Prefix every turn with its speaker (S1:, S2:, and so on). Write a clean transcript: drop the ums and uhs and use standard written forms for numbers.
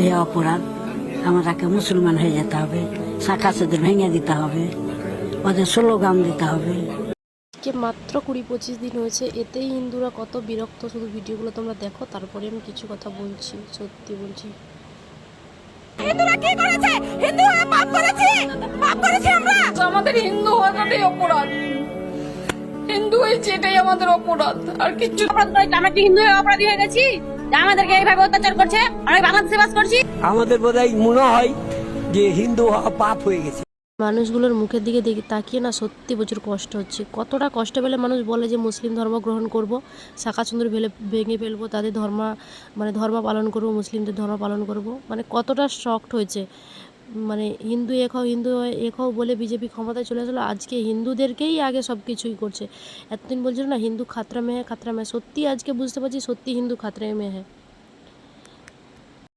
S1: হয়ে অপরাধ, আমাদেরকে মুসলমান হয়ে যেতে হবে, শাখা সেদের ভেঙে দিতে হবে, ওদের স্লোগান দিতে হবে।
S2: আজকে মাত্র 20-25 দিন হয়েছে, এতেই হিন্দুরা কত বিরক্ত। শুধু ভিডিওগুলো তোমরা দেখো, তারপরে আমি কিছু কথা বলছি, সত্যি বলছি।
S3: হিন্দুরা কি করেছে? হিন্দু হয়ে পাপ করেছি, পাপ করেছি আমরা।
S4: আমাদের হিন্দু হওয়াটাই অপরাধ, হিন্দু হয়েছে এটাই আমাদের অপরাধ, আর কিছু
S3: অপরাধ করেছি আমরা, কি হিন্দু হয়ে অপরাধী হয়ে গেছি যে আমাদেরকে এইভাবে অত্যাচার করছে? আমরা বাংলাদেশে বাস করছি।
S5: আমাদের বোধহয় মনে হয় যে হিন্দু হওয়া পাপ হয়ে গেছে।
S2: মানুষগুলোর মুখের দিকে তাকিয়ে না সত্যি প্রচুর কষ্ট হচ্ছে। কতটা কষ্ট পেলে মানুষ বলে যে মুসলিম ধর্ম গ্রহণ করব, শাখা চুন্দর ভেঙে ফেলবো, তাদের ধর্ম পালন করব, মুসলিমদের ধর্ম পালন করব। মানে কতটা শক্ট হয়েছে। মানে হিন্দু এক হও বলে বিজেপি ক্ষমতায় চলে আসলো, আজকে হিন্দুদেরকেই আগে সব কিছুই করছে। এতদিন বলছিল না হিন্দু খাতরা মে হ্যাঁ, সত্যি আজকে বুঝতে পারছি সত্যি হিন্দু খাতরা মে হ্যাঁ।